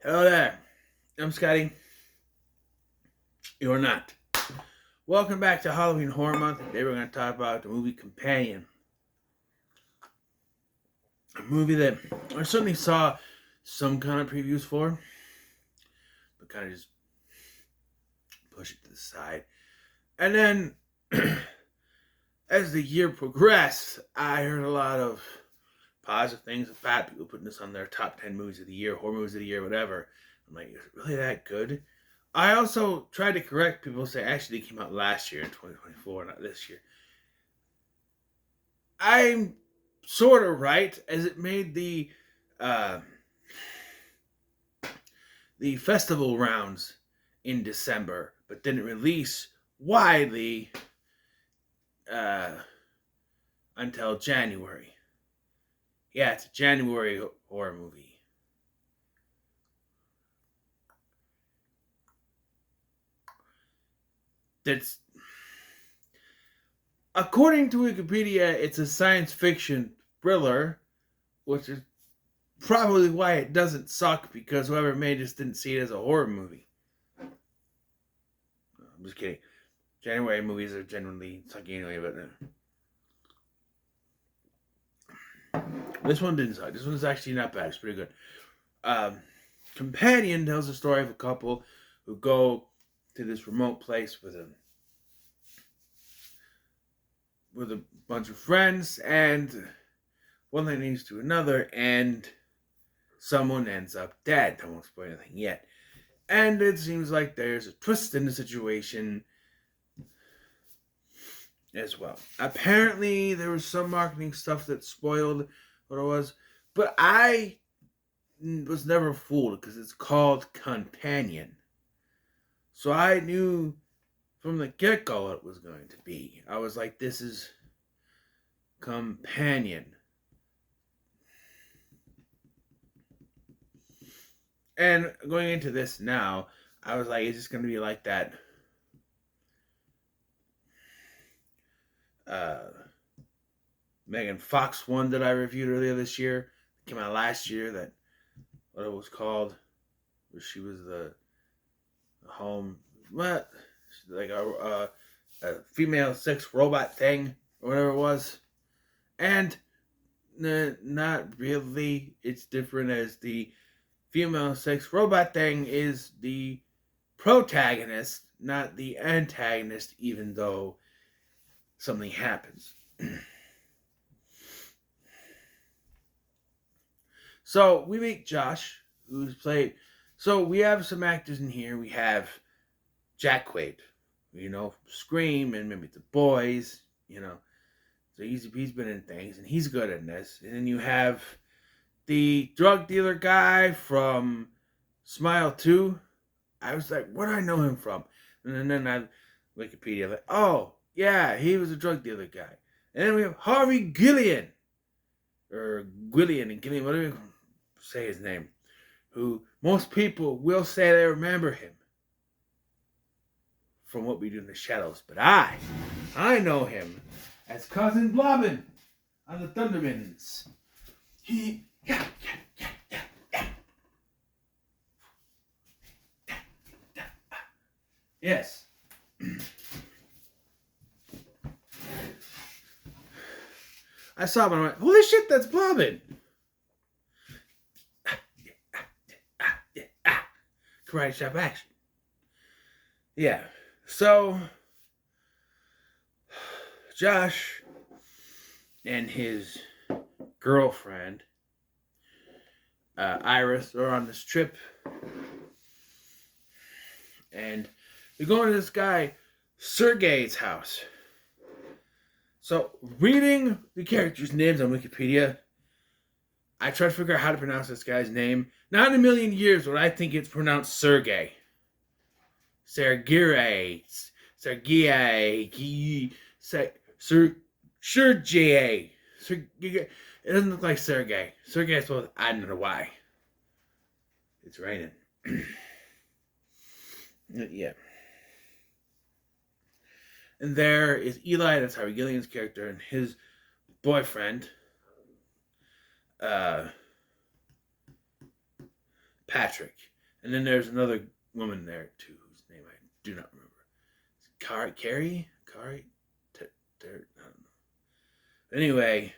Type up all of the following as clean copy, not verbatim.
Hello there. I'm Scotty. You're not. Welcome back to Halloween Horror Month. Today we're going to talk about the movie Companion. A movie that I certainly saw some kind of previews for, but kind of just push it to the side. And then, as the year progressed, I heard a lot of positive things about people putting this on their top 10 movies of the year, horror movies of the year, whatever. I'm like, is it really that good? I also tried to correct people, say actually it came out last year in 2024, not this year. I'm sort of right, as it made uh, the festival rounds in December, but didn't release widely uh, until January. Yeah, it's a January horror movie. That's according to Wikipedia, it's a science fiction thriller, which is probably why it doesn't suck, because whoever made this didn't see it as a horror movie. I'm just kidding. January movies are generally sucky anyway, but this one didn't suck. This one's actually not bad. It's pretty good. Um, Companion tells the story of a couple who go to this remote place with a bunch of friends, and one thing leads to another, and someone ends up dead. I won't spoil anything yet. And it seems like there's a twist in the situation as well. Apparently, there was some marketing stuff that spoiled what it was, but I was never fooled because it's called Companion. So I knew from the get go what it was going to be. I was like, this is Companion. And going into this now, I was like, is this going to be like that? Uh, Megan Fox one that I reviewed earlier this year, came out last year. That what it was called, where she was the home, what, like a female sex robot thing or whatever it was, and not really. It's different, as the female sex robot thing is the protagonist, not the antagonist, even though something happens. So we meet Josh, who's played. So we have some actors in here. We have Jack Quaid, Scream and maybe The Boys, So he's been in things, and he's good in this. And then you have the drug dealer guy from Smile 2. I was like, where do I know him from? And then I Wikipedia, like, oh, yeah, he was a drug dealer guy. And then we have Harvey Gillian, or Gillian and Gillian, whatever you say his name, who most people will say they remember him from What We Do in the Shadows. But I know him as Cousin Blobbin on the Thundermans. Yes. I saw him and I went, holy shit, that's Blobbin. Karate chop action. Yeah. So, Josh and his girlfriend, Iris, are on this trip. And they're going to this guy, Sergei's house. So, reading the characters' names on Wikipedia, I tried to figure out how to pronounce this guy's name. Not in a million years would I think it's pronounced Sergei. Sergei. Sergei. Sergei. It doesn't look like Sergei. Sergei is spelled, I don't know why. It's raining. Yeah. And there is Eli, that's Harry Gillian's character, and his boyfriend, Patrick. And then there's another woman there too, whose name I do not remember. Carrie? I don't know. Anyway,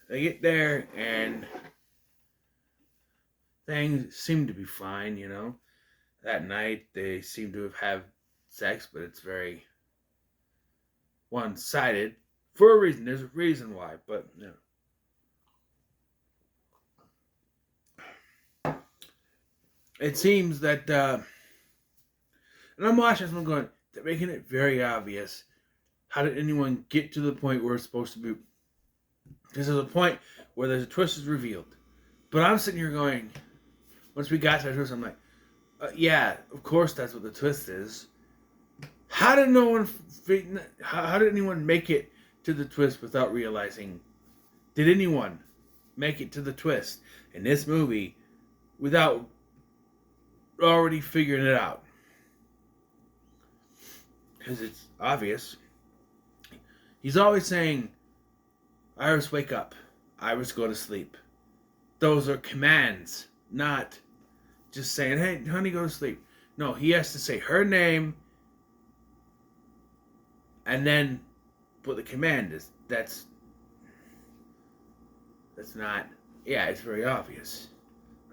they get there and things seem to be fine, you know. That night they seem to have sex, but it's very one-sided for a reason. There's a reason why, but you know. It seems that, and I'm watching this one going, they're making it very obvious. How did anyone get to the point where it's supposed to be? Because there's a point where there's a twist is revealed. But I'm sitting here going, once we got to that twist, I'm like, yeah, of course that's what the twist is. How did anyone make it to the twist without realizing? Did anyone make it to the twist in this movie without already figuring it out? Because it's obvious. He's always saying, Iris, wake up. Iris, go to sleep. Those are commands, not just saying, hey, honey, go to sleep. No, he has to say her name and then what the command is. That's not, yeah, it's very obvious,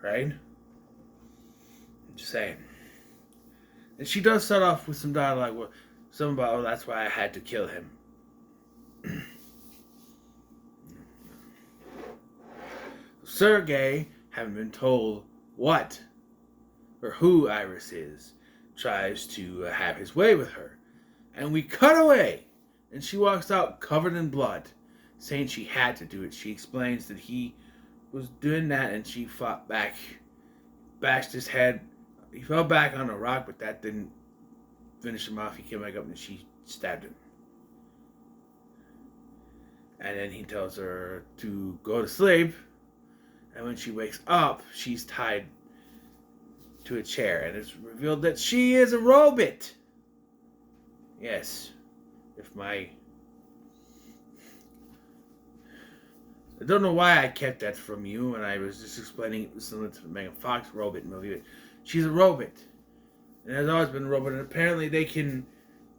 right? I'm just saying. And she does start off with some dialogue, with something about, oh, that's why I had to kill him. Sergei, having been told what or who Iris is, tries to have his way with her. And we cut away, and she walks out covered in blood, saying she had to do it. She explains that he was doing that, and she fought back, bashed his head. He fell back on a rock, but that didn't finish him off. He came back up, and she stabbed him. And then he tells her to go to sleep. And when she wakes up, she's tied to a chair. And it's revealed that she is a robot. Yes. I don't know why I kept that from you when I was just explaining it was similar to the Megan Fox robot movie. But she's a robot. And has always been a robot. And apparently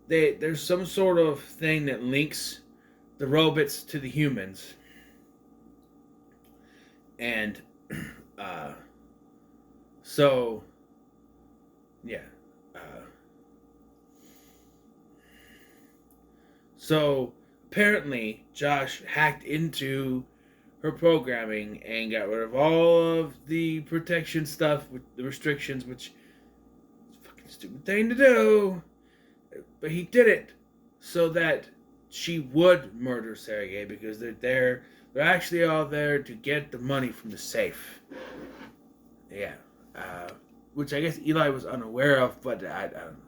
there's some sort of thing that links the robots to the humans. And, so, yeah. So, apparently, Josh hacked into her programming and got rid of all of the protection stuff, with the restrictions, which is a fucking stupid thing to do. But he did it so that she would murder Sergei, because they're there. They're actually all there to get the money from the safe. Yeah. Which I guess Eli was unaware of, but I don't know.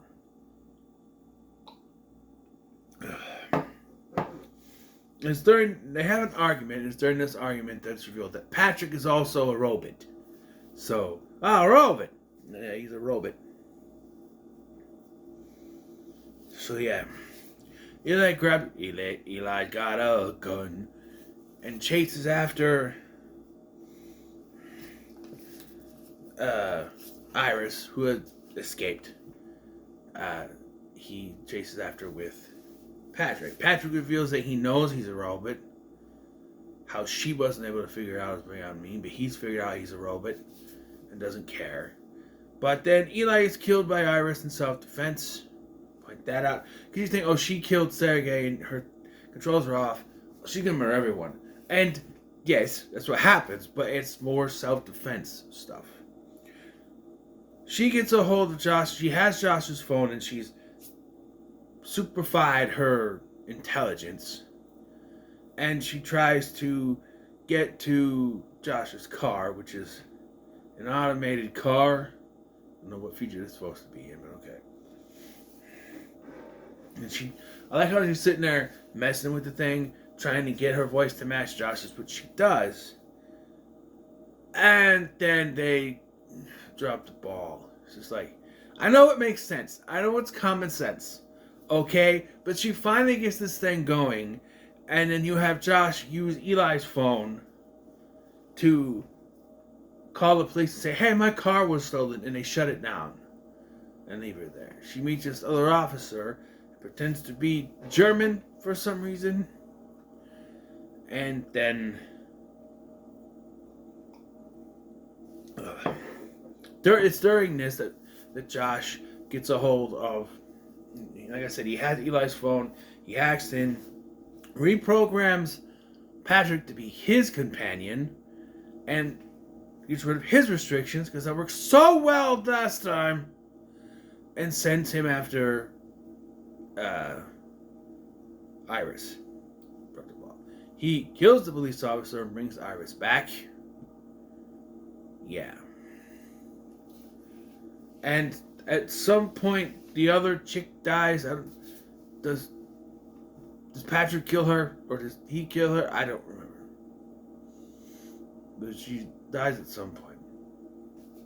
They have an argument. It's during this argument that's revealed that Patrick is also a robot. So, a robot. Yeah, he's a robot. So yeah. Eli got a gun and chases after Iris, who had escaped. He chases after with Patrick. Patrick reveals that he knows he's a robot. How she wasn't able to figure out is beyond me, but he's figured out he's a robot and doesn't care. But then Eli is killed by Iris in self-defense. Point that out. Because you think, oh, she killed Sergei and her controls are off. Well, she's gonna murder everyone. And yes, that's what happens, but it's more self-defense stuff. She gets a hold of Josh. She has Josh's phone, and she's superfied her intelligence. And she tries to get to Josh's car, which is an automated car. I don't know what feature it's supposed to be in, but okay. And I like how she's sitting there messing with the thing, trying to get her voice to match Josh's, which she does. And then they drop the ball. It's just like, I know it makes sense. I know it's common sense. Okay? But she finally gets this thing going, and then you have Josh use Eli's phone to call the police and say, hey, my car was stolen, and they shut it down and leave her there. She meets this other officer, pretends to be German for some reason, and then it's during this that Josh gets a hold of, like I said, he has Eli's phone, he hacks in, reprograms Patrick to be his companion, and gets rid of his restrictions, because that worked so well last time, and sends him after Iris. He kills the police officer and brings Iris back. Yeah. And at some point, the other chick dies. Does Patrick kill her, or does he kill her? I don't remember. But she dies at some point.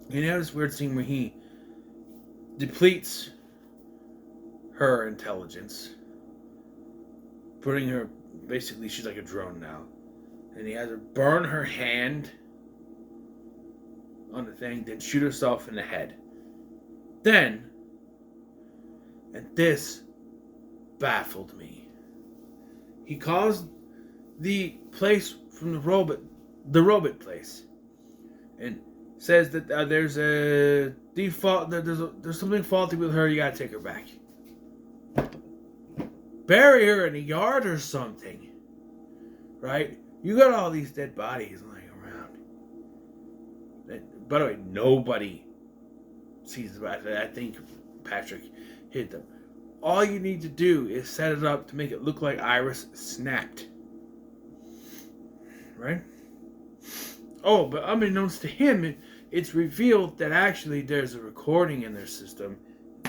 And you have this weird scene where he depletes her intelligence, putting her, basically she's like a drone now, and he has her burn her hand on the thing, then shoot herself in the head. Then, and this baffled me, he calls the place from the robot place, and says that there's a default, that there's something faulty with her, you gotta take her back. Bury her in a yard or something, right? You got all these dead bodies lying around. By the way, nobody sees the body. I think Patrick hit them. All you need to do is set it up to make it look like Iris snapped, right? Oh, but unbeknownst to him, it's revealed that actually there's a recording in their system,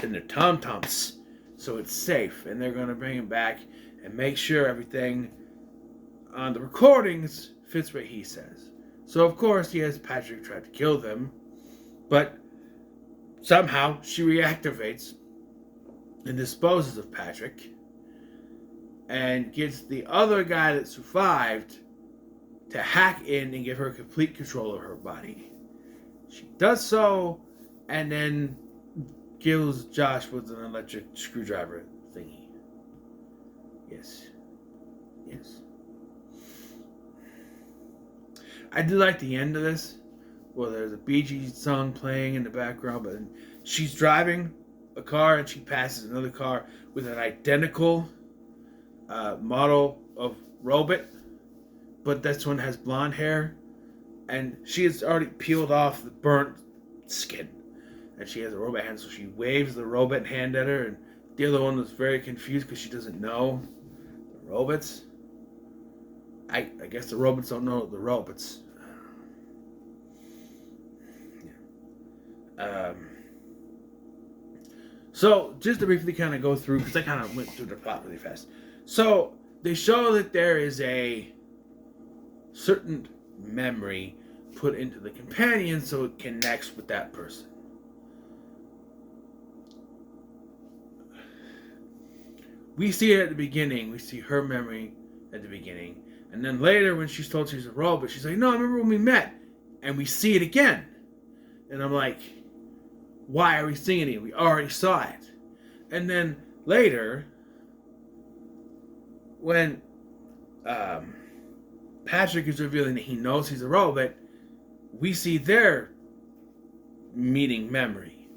in their tom-toms, so it's safe, and they're going to bring him back and make sure everything on the recordings fits what he says. So of course he has Patrick try to kill them, but somehow she reactivates and disposes of Patrick and gets the other guy that survived to hack in and give her complete control of her body. She does so, and then kills Josh with an electric screwdriver thingy. Yes. I do like the end of this. Well, there's a Bee Gees song playing in the background, but she's driving a car and she passes another car with an identical model of robot, but this one has blonde hair, and she has already peeled off the burnt skin, and she has a robot hand, so she waves the robot hand at her, and the other one was very confused because she doesn't know the robots. I guess the robots don't know the robots. So, just to briefly kind of go through, because I kind of went through the plot really fast. So, they show that there is a certain memory put into the companion so it connects with that person. We see it at the beginning. We see her memory at the beginning. And then later, when she's told she's a robot, she's like, no, I remember when we met. And we see it again. And I'm like, why are we seeing it? We already saw it. And then later, when Patrick is revealing that he knows he's a robot, we see their meeting memory.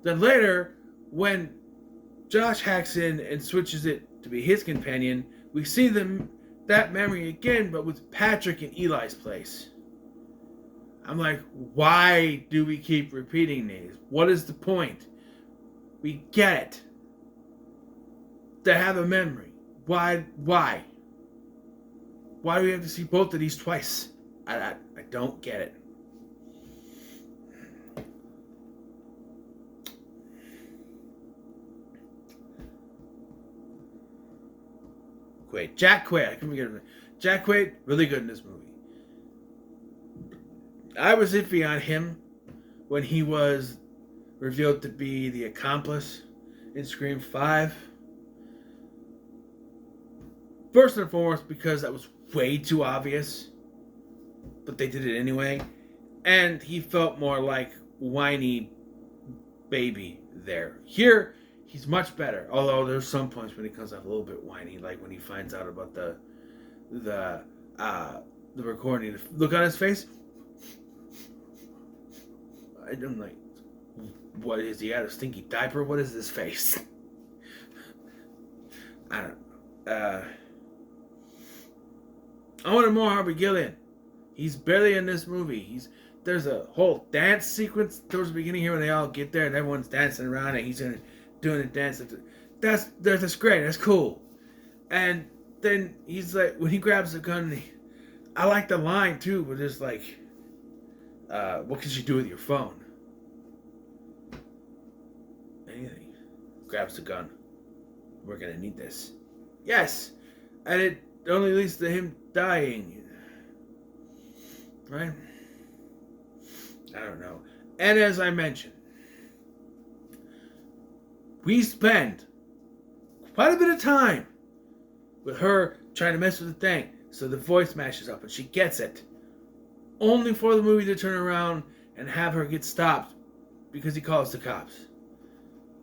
Then later, when Josh hacks in and switches it to be his companion, we see that memory again, but with Patrick in Eli's place. I'm like, why do we keep repeating these? What is the point? We get it. To have a memory. Why? Why do we have to see both of these twice? I don't get it. Quaid. Jack Quaid. I couldn't get him. Jack Quaid, really good in this movie. I was iffy on him when he was revealed to be the accomplice in Scream 5. First and foremost, because that was way too obvious. but they did it anyway. And he felt more like whiny baby there. Here, he's much better. Although there's some points when he comes out a little bit whiny, like when he finds out about the recording. Look on his face. I'm like, what is he, had a stinky diaper? What is this face? I don't know. I wanted more Harvey Gillian. He's barely in this movie. There's a whole dance sequence towards the beginning here when they all get there and everyone's dancing around and he's doing a dance. That's great. That's cool. And then he's like, when he grabs the gun, I like the line too, where there's like, what can you do with your phone? Anything. Grabs the gun. We're gonna need this. Yes! And it only leads to him dying. Right? I don't know. And as I mentioned, we spend quite a bit of time with her trying to mess with the thing. So the voice mashes up and she gets it. Only for the movie to turn around and have her get stopped because he calls the cops.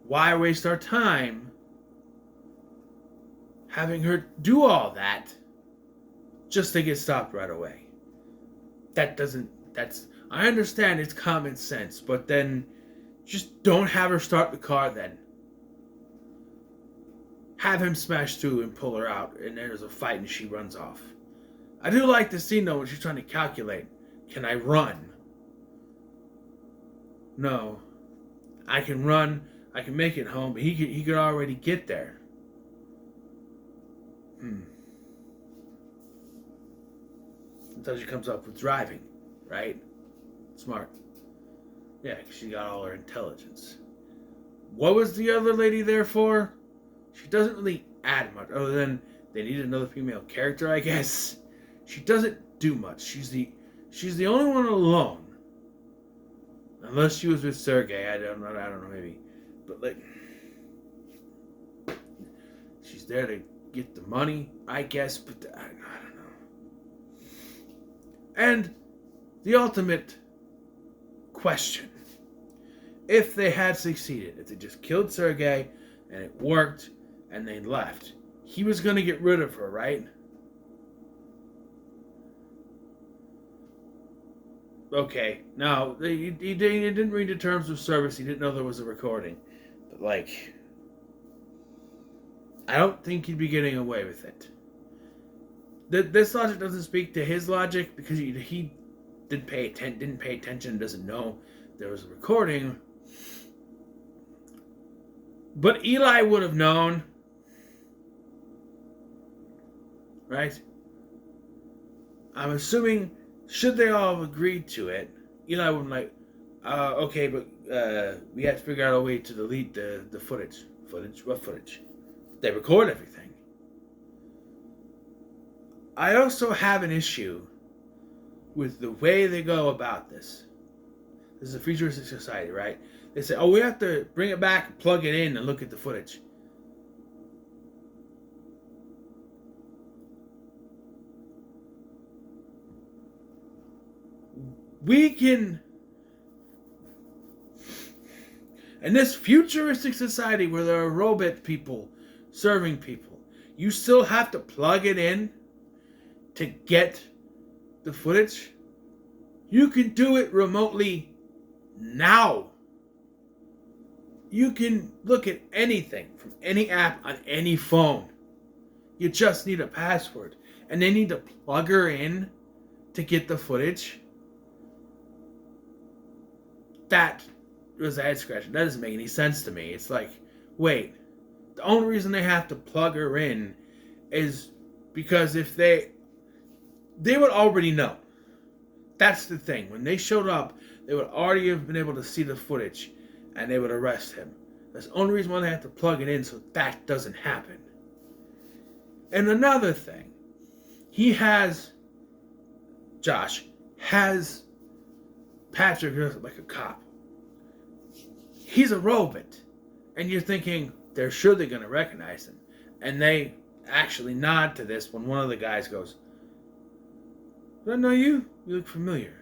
Why waste our time having her do all that just to get stopped right away? I understand it's common sense, but then just don't have her start the car then. Have him smash through and pull her out, and there's a fight and she runs off. I do like the scene though when she's trying to calculate, can I run? No. I can run, I can make it home, but he could already get there. Until she comes up with driving, right? Smart. Yeah, 'cause she got all her intelligence. What was the other lady there for? She doesn't really add much, other than they need another female character, I guess. She doesn't do much. She's the only one alone. Unless she was with Sergei, I don't know, maybe. But like, she's there to get the money, I guess, but I don't know. And the ultimate question: if they had succeeded, if they just killed Sergei and it worked and they left, he was going to get rid of her, right? Okay, now he didn't read the terms of service. He didn't know there was a recording, but like, I don't think he'd be getting away with it. This logic doesn't speak to his logic because he didn't pay attention, doesn't know there was a recording. But Eli would have known, right? I'm assuming, should they all have agreed to it, Eli would be like, okay, but we have to figure out a way to delete the footage. Footage? What footage? They record everything. I also have an issue with the way they go about this. This is a futuristic society, right? They say, oh, we have to bring it back and plug it in and look at the footage. We can, in this futuristic society where there are robot people serving people, you still have to plug it in to get the footage. You can do it remotely now. You can look at anything from any app on any phone. You just need a password. And they need to plug her in to get the footage. That was a head scratcher. That doesn't make any sense to me. It's like, wait, the only reason they have to plug her in is because if they would already know. That's the thing. When they showed up, they would already have been able to see the footage and they would arrest him. That's the only reason why they have to plug it in, so that doesn't happen. And another thing, Josh has Patrick dressed like a cop. He's a robot. And you're thinking, they're sure they're going to recognize him. And they actually nod to this when one of the guys goes, Do I know you? You look familiar.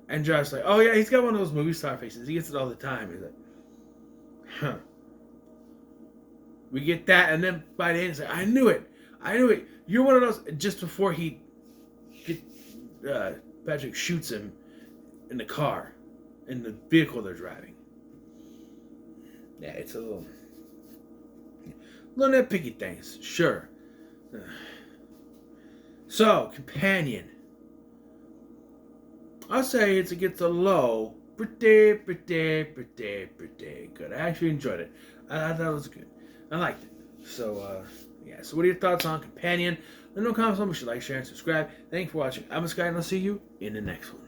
And Josh's like, oh yeah, he's got one of those movie star faces. He gets it all the time. He's like, huh. We get that, and then by the end, it's like, I knew it. I knew it. You're one of those. Just before Patrick shoots him in the car, in the vehicle they're driving. Yeah, it's a little nitpicky things, sure. So, companion. I'll say it gets a low. Pretty good. I actually enjoyed it. I thought it was good. I liked it. So, yeah. So, what are your thoughts on Companion? Let me know in the comments below. Make sure you like, share, and subscribe. Thank you for watching. I'm Sky, and I'll see you in the next one.